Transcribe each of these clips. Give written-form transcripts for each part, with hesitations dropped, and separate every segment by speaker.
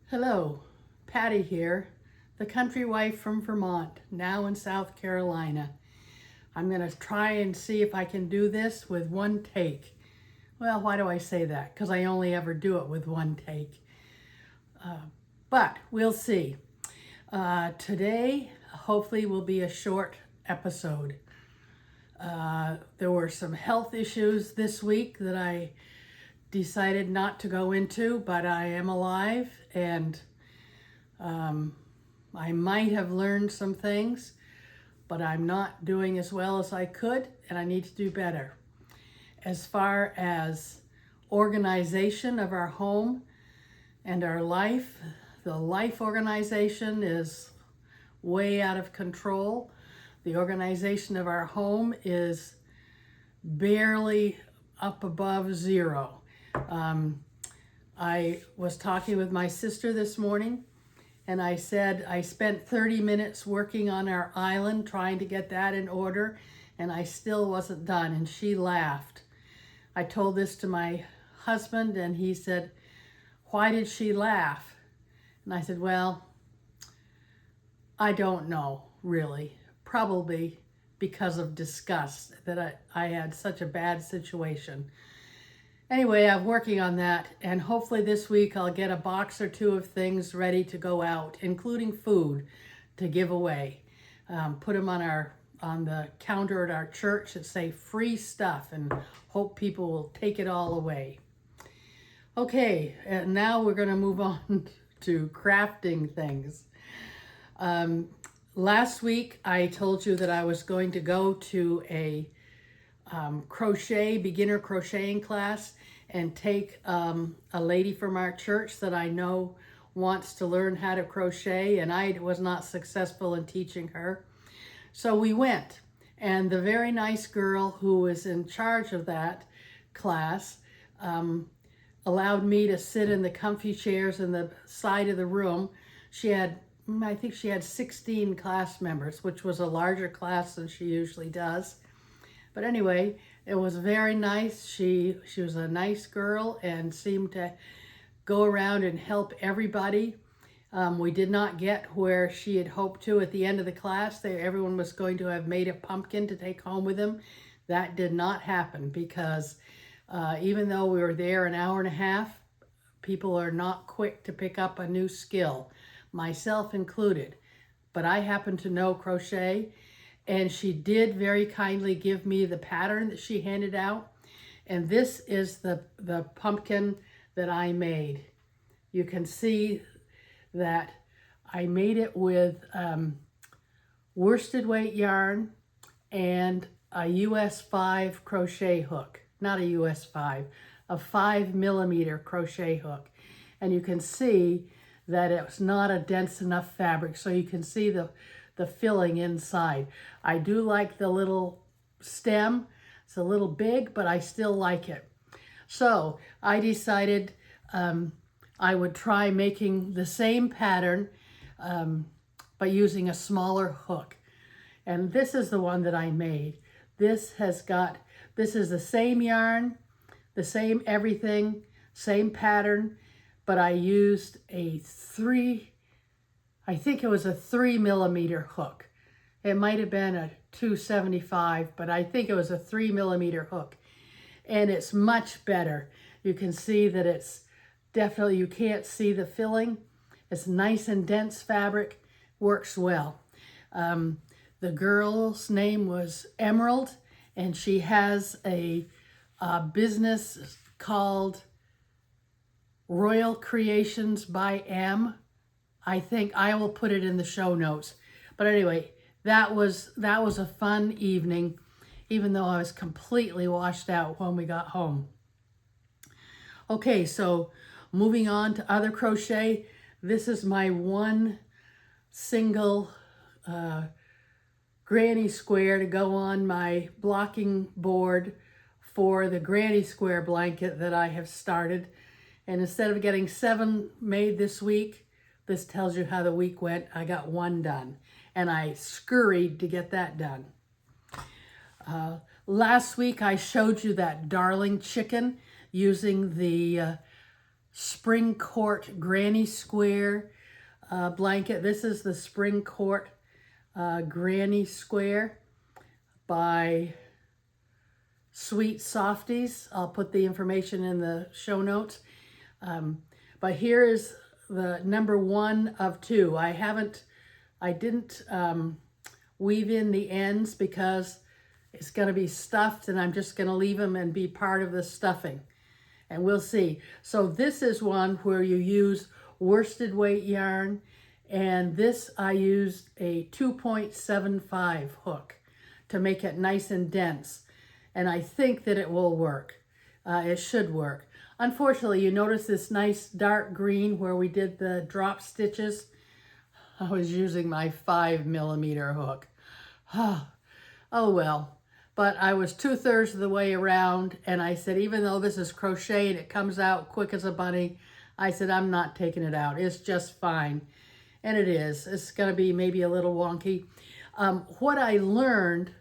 Speaker 1: Hello, Patty here, the country wife from Vermont, now in South Carolina. I'm going to try and see if I can do this with one take. Well, why do I say that? Because I only ever do it with one take. But we'll see. Today, hopefully, will be a short episode. There were some health issues this week that I decided not to go into, but I am alive and I might have learned some things, but I'm not doing as well as I could, and I need to do better. As far as organization of our home and our life, the life organization is way out of control. The organization of our home is barely up above zero. I was talking with my sister this morning, and I said I spent 30 minutes working on our island trying to get that in order, and I still wasn't done, and she laughed. I told this to my husband, and he said, "Why did she laugh?" And I said, "Well, I don't know, really. Probably because of disgust that I had such a bad situation." Anyway, I'm working on that, and hopefully this week I'll get a box or two of things ready to go out, including food to give away. Put them on the counter at our church that say free stuff, and hope people will take it all away. Okay, and now we're going to move on to crafting things. Last week I told you that I was going to go to a beginner crocheting class and take a lady from our church that I know wants to learn how to crochet, and I was not successful in teaching her. So we went, and the very nice girl who was in charge of that class allowed me to sit in the comfy chairs in the side of the room. I think she had 16 class members, which was a larger class than she usually does. But anyway, it was very nice. She was a nice girl and seemed to go around and help everybody. We did not get where she had hoped to at the end of the class. Everyone was going to have made a pumpkin to take home with them. That did not happen because even though we were there an hour and a half, people are not quick to pick up a new skill, myself included. But I happen to know crochet, and she did very kindly give me the pattern that she handed out. And this is the pumpkin that I made. You can see that I made it with worsted weight yarn and a US 5 crochet hook. Not a US 5, a 5mm crochet hook. And you can see that it's not a dense enough fabric, so you can see the filling inside. I do like the little stem. It's a little big, but I still like it. So I decided I would try making the same pattern by using a smaller hook. And this is the one that I made. This is the same yarn, the same everything, same pattern, but I used I think it was a 3mm hook. It might have been a 275, but I think it was a 3mm hook. And it's much better. You can see that it's definitely, you can't see the filling. It's nice and dense fabric, works well. The girl's name was Emerald, and she has a business called Royal Creations by M. I think I will put it in the show notes. But anyway, that was a fun evening, even though I was completely washed out when we got home. Okay, so moving on to other crochet. This is my one single granny square to go on my blocking board for the granny square blanket that I have started. And instead of getting 7 made this week, this tells you how the week went. I got 1 done, and I scurried to get that done. Last week I showed you that darling chicken using the Spring Court Granny Square blanket. This is the Spring Court Granny Square by Sweet Softies. I'll put the information in the show notes. But here is the number 1 of 2. I didn't weave in the ends because it's going to be stuffed, and I'm just going to leave them and be part of the stuffing. And we'll see. So this is one where you use worsted weight yarn, and this I used a 2.75 hook to make it nice and dense. And I think that it will work. It should work. Unfortunately, you notice this nice dark green where we did the drop stitches. I was using my 5mm hook. Oh well. But I was 2/3 of the way around, and I said, even though this is crochet and it comes out quick as a bunny, I said, I'm not taking it out. It's just fine. And it is. It's going to be maybe a little wonky. What I learned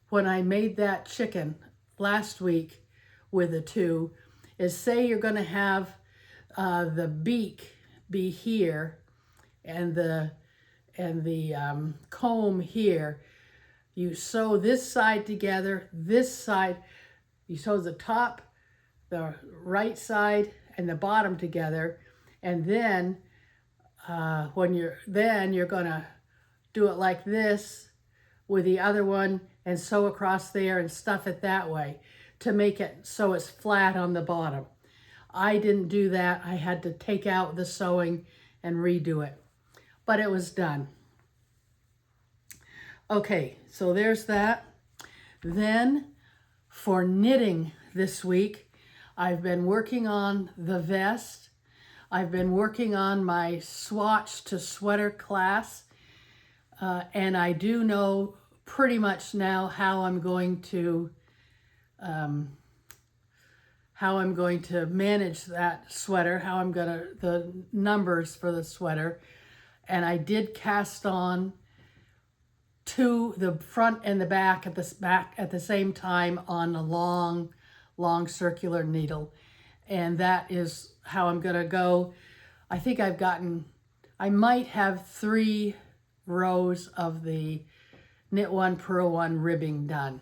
Speaker 1: when I made that chicken last week with the 2 is, say you're going to have the beak be here and the comb here. You sew this side together, this side, you sew the top, the right side, and the bottom together, and then you're gonna do it like this with the other one and sew across there and stuff it that way to make it so it's flat on the bottom. I didn't do that. I had to take out the sewing and redo it, but it was done. Okay, so there's that. Then for knitting this week, I've been working on the vest. I've been working on my swatch to sweater class. And I do know pretty much now how I'm going to manage that sweater, the numbers for the sweater. And I did cast on the front and the back at the same time on a long circular needle. And that is how I'm going to go. I think I might have 3 rows of the knit 1 purl 1 ribbing done.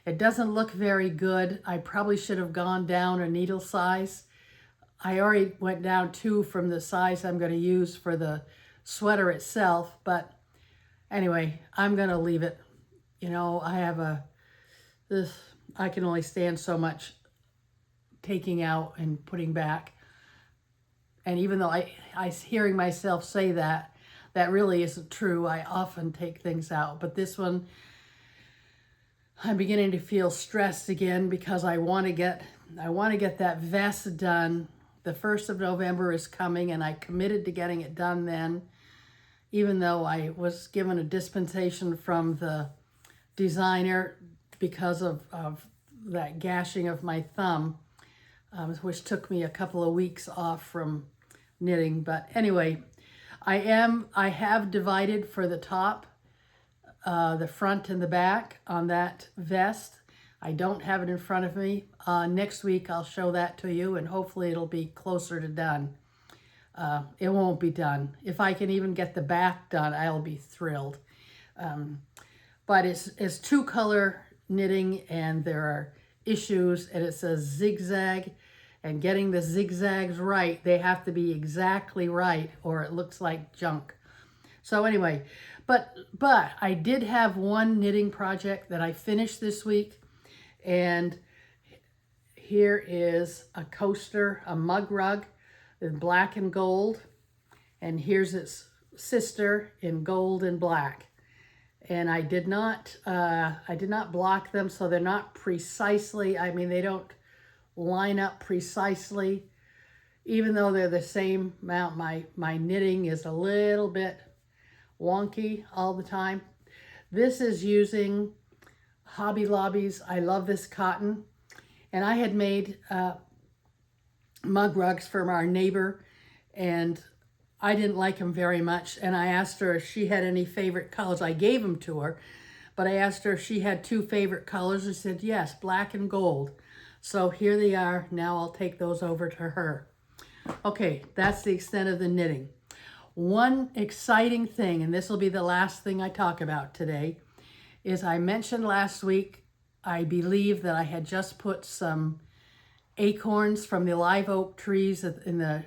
Speaker 1: It doesn't look very good. I probably should have gone down a needle size. I already went down 2 from the size I'm going to use for the sweater itself, but anyway, I'm going to leave it. You know, I can only stand so much taking out and putting back. And even though I hearing myself say that really isn't true. I often take things out. But this one, I'm beginning to feel stressed again because I want to get that vest done. The 1st of November is coming, and I committed to getting it done then, even though I was given a dispensation from the designer because of that gashing of my thumb, which took me a couple of weeks off from knitting. But anyway, I have divided for the top, the front and the back on that vest. I don't have it in front of me. Next week I'll show that to you, and hopefully it'll be closer to done. It won't be done. If I can even get the back done, I'll be thrilled. But it's 2-color knitting, and there are issues, and it says zigzag, and getting the zigzags right, they have to be exactly right, or it looks like junk. So anyway, but I did have one knitting project that I finished this week, and here is a coaster, a mug rug in black and gold, and here's its sister in gold and black. And I did not block them, so they're not precisely, I mean, they don't line up precisely, even though they're the same amount. My knitting is a little bit wonky all the time. This is using Hobby Lobby's I Love This Cotton, and I had made mug rugs from our neighbor, and I didn't like them very much, and I asked her if she had any favorite colors. I gave them to her, but I asked her if she had 2 favorite colors. She said yes, black and gold. So here they are. Now I'll take those over to her. Okay, that's the extent of the knitting. One exciting thing, and this will be the last thing I talk about today, is I mentioned last week, I believe that I had just put some acorns from the live oak trees in the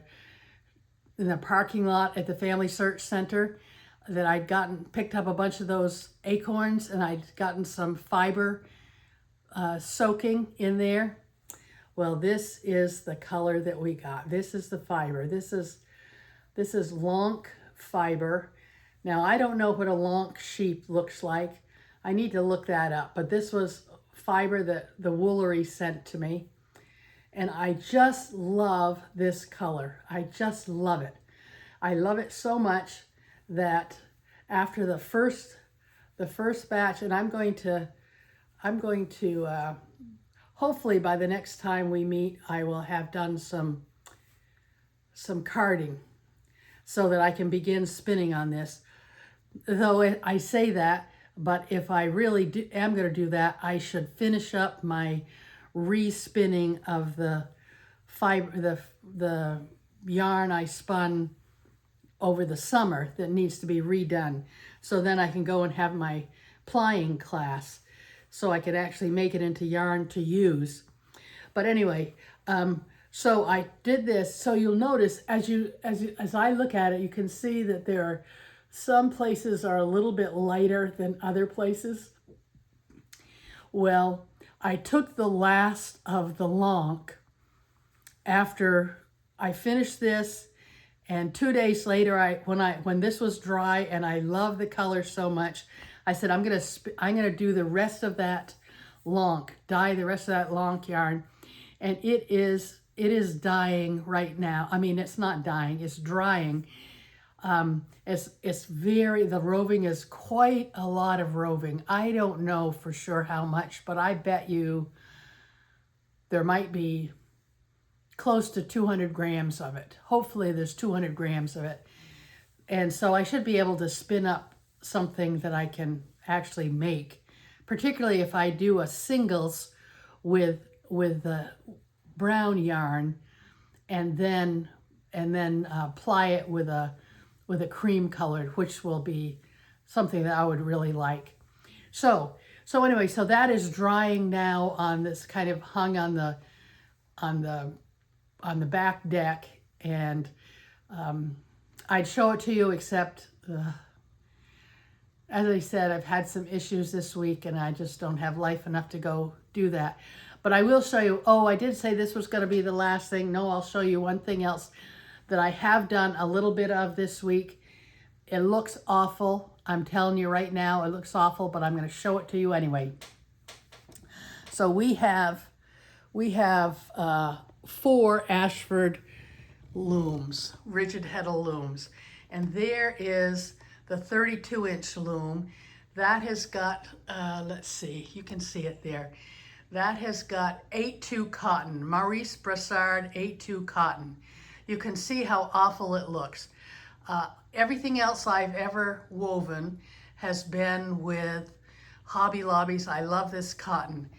Speaker 1: parking lot at the Family Search Center, that I'd picked up a bunch of those acorns, and I'd gotten some fiber soaking in there. Well, this is the color that we got. This is the fiber. This is lonk fiber. Now, I don't know what a lonk sheep looks like. I need to look that up, but this was fiber that the Woolery sent to me. And I just love this color. I just love it. I love it so much that after the first batch, and I'm going to hopefully by the next time we meet, I will have done some carding so that I can begin spinning on this. Though I say that, but if I really am going to do that, I should finish up my re-spinning of the fiber, the yarn I spun over the summer that needs to be redone. So then I can go and have my plying class, so I could actually make it into yarn to use. But anyway, so I did this. So you'll notice as I look at it, you can see that there are some places are a little bit lighter than other places. Well, I took the last of the lonk after I finished this, and 2 days later, when this was dry and I love the color so much, I said I'm gonna do the rest of that lonk, dye the rest of that lonk yarn, and it is dyeing right now. I mean, it's not dyeing, it's drying. The roving is quite a lot of roving. I don't know for sure how much, but I bet you there might be close to 200 grams of it. Hopefully there's 200 grams of it. And so I should be able to spin up something that I can actually make, particularly if I do a singles with the brown yarn and then ply it with a cream colored, which will be something that I would really like. So anyway, so that is drying now on this kind of hung on the back deck, and I'd show it to you, except as I said, I've had some issues this week and I just don't have life enough to go do that. But I will show you, I did say this was going to be the last thing. No, I'll show you one thing else that I have done a little bit of this week. It looks awful. I'm telling you right now, it looks awful, but I'm going to show it to you anyway. So we have 4 Ashford looms, rigid heddle looms. And there is the 32-inch loom. That has got, let's see, you can see it there. That has got 8-2 cotton, Maurice Brassard 8-2 cotton. You can see how awful it looks. Everything else I've ever woven has been with Hobby Lobbies. I love this cotton.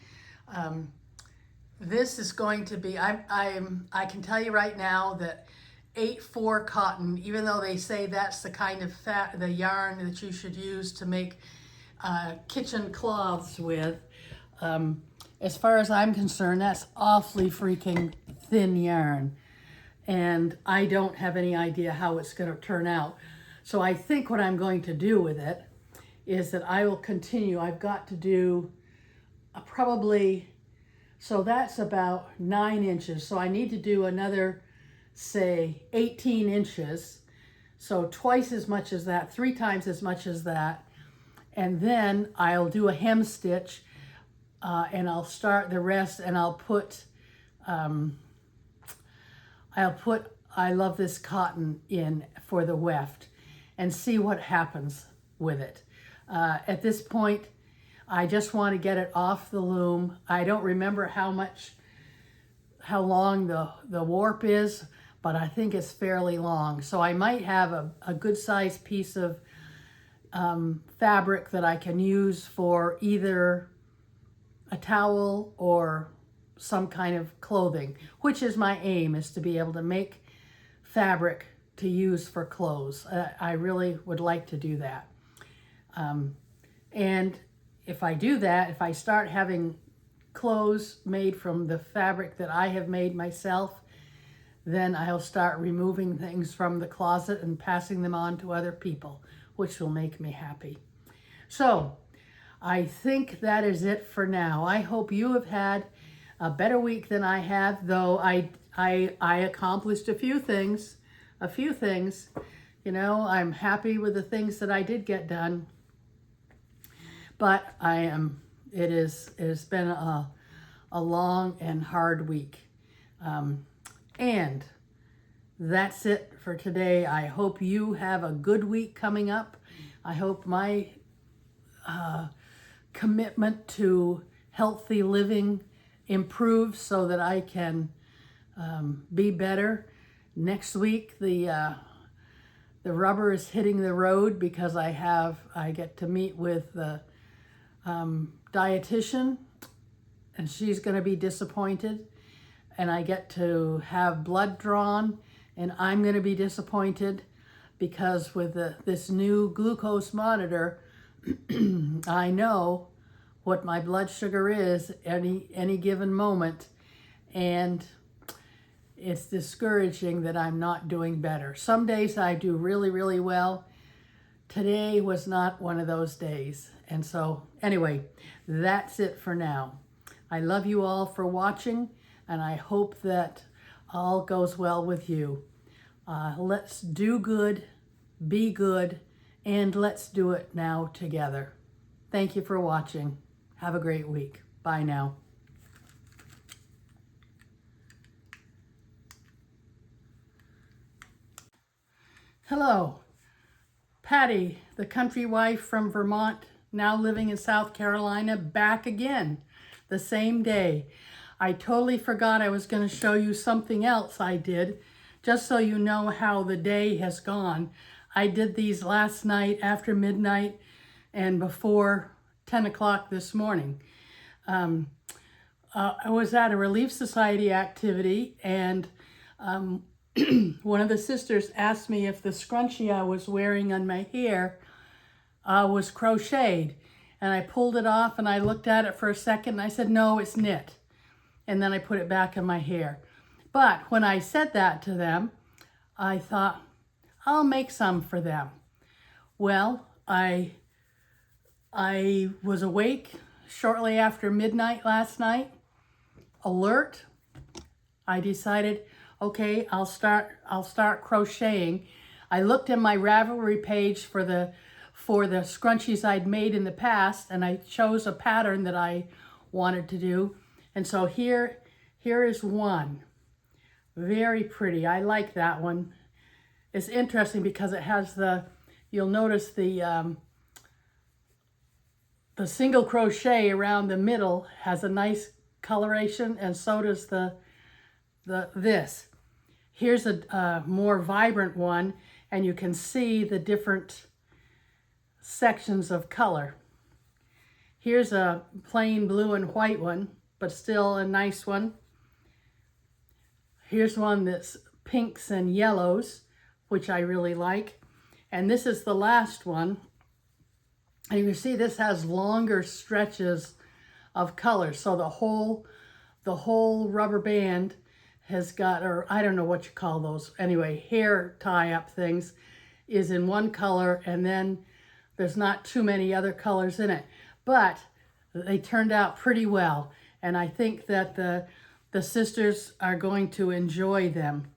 Speaker 1: This is going to be, I can tell you right now that 8-4 cotton, even though they say that's the kind of the yarn that you should use to make kitchen cloths with, as far as I'm concerned, that's awfully freaking thin yarn. And I don't have any idea how it's going to turn out. So I think what I'm going to do with it is that I will continue. I've got to do probably, so that's about 9 inches. So I need to do another, say, 18 inches. So twice as much as that, 3 times as much as that. And then I'll do a hem stitch and I'll start the rest, and I'll put I love this cotton in for the weft and see what happens with it. At this point, I just want to get it off the loom. I don't remember how long the warp is, but I think it's fairly long. So I might have a good sized piece of fabric that I can use for either a towel or some kind of clothing, which is my aim, is to be able to make fabric to use for clothes. I really would like to do that. And if I do that, if I start having clothes made from the fabric that I have made myself, then I'll start removing things from the closet and passing them on to other people, which will make me happy. So I think that is it for now. I hope you have had a better week than I have, though I accomplished a few things. You know, I'm happy with the things that I did get done. But it has been a long and hard week. And that's it for today. I hope you have a good week coming up. I hope my commitment to healthy living improves so that I can be better. Next week, the rubber is hitting the road because I get to meet with the dietitian, and she's going to be disappointed. And I get to have blood drawn, and I'm going to be disappointed because with this new glucose monitor, I know what my blood sugar is any given moment, and it's discouraging that I'm not doing better. Some days I do really, really well. Today was not one of those days. And so anyway, that's it for now. I love you all for watching, and I hope that all goes well with you. Let's do good, be good, and let's do it now together. Thank you for watching. Have a great week. Bye now. Hello, Patty, the country wife from Vermont, now living in South Carolina, back again the same day. I totally forgot I was going to show you something else I did, just so you know how the day has gone. I did these last night after midnight and before 10 o'clock this morning. I was at a Relief Society activity, and one of the sisters asked me if the scrunchie I was wearing on my hair was crocheted. And I pulled it off and I looked at it for a second and I said, no, it's knit. And then I put it back in my hair. But when I said that to them, I thought, I'll make some for them. Well, I was awake shortly after midnight last night, alert. I decided, okay, I'll start crocheting. I looked in my Ravelry page for the scrunchies I'd made in the past, and I chose a pattern that I wanted to do. And so here is one. Very pretty. I like that one. It's interesting because it has you'll notice the single crochet around the middle has a nice coloration, and so does this. Here's a more vibrant one, and you can see the different sections of color. Here's a plain blue and white one, but still a nice one. Here's one that's pinks and yellows, which I really like. And this is the last one. And you can see this has longer stretches of color. So the whole rubber band has got, or I don't know what you call those, anyway, hair tie-up things, is in one color, and then there's not too many other colors in it. But they turned out pretty well, and I think that the sisters are going to enjoy them.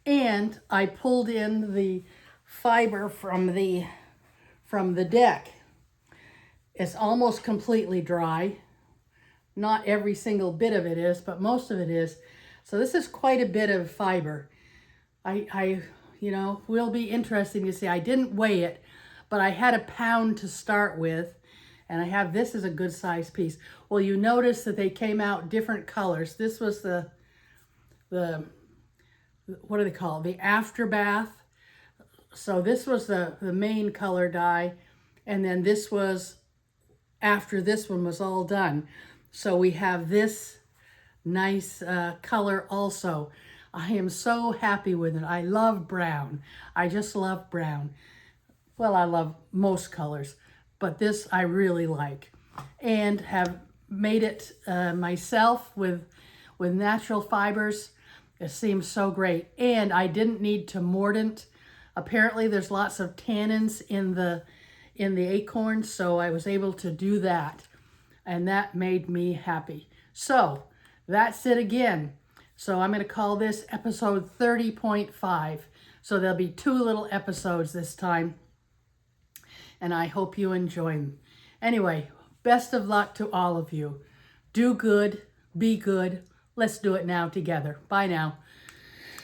Speaker 1: And I pulled in the fiber from the deck. It's almost completely dry. Not every single bit of it is, but most of it is. So this is quite a bit of fiber. Will be interesting to see. I didn't weigh it, but I had 1 pound to start with, and I have this as a good size piece. Well, you notice that they came out different colors. This was the what do they call it? The afterbath. So this was the main color dye, and then this was after this one was all done. So we have this nice color also. I am so happy with it. I love brown. I just love brown. Well, I love most colors, but this I really like, and have made it myself with natural fibers. It seems so great, and I didn't need to mordant. Apparently, there's lots of tannins in the acorns, so I was able to do that, and that made me happy. So that's it again. So I'm going to call this episode 30.5. So there'll be 2 little episodes this time, and I hope you enjoy them. Anyway, best of luck to all of you. Do good, be good. Let's do it now together. Bye now.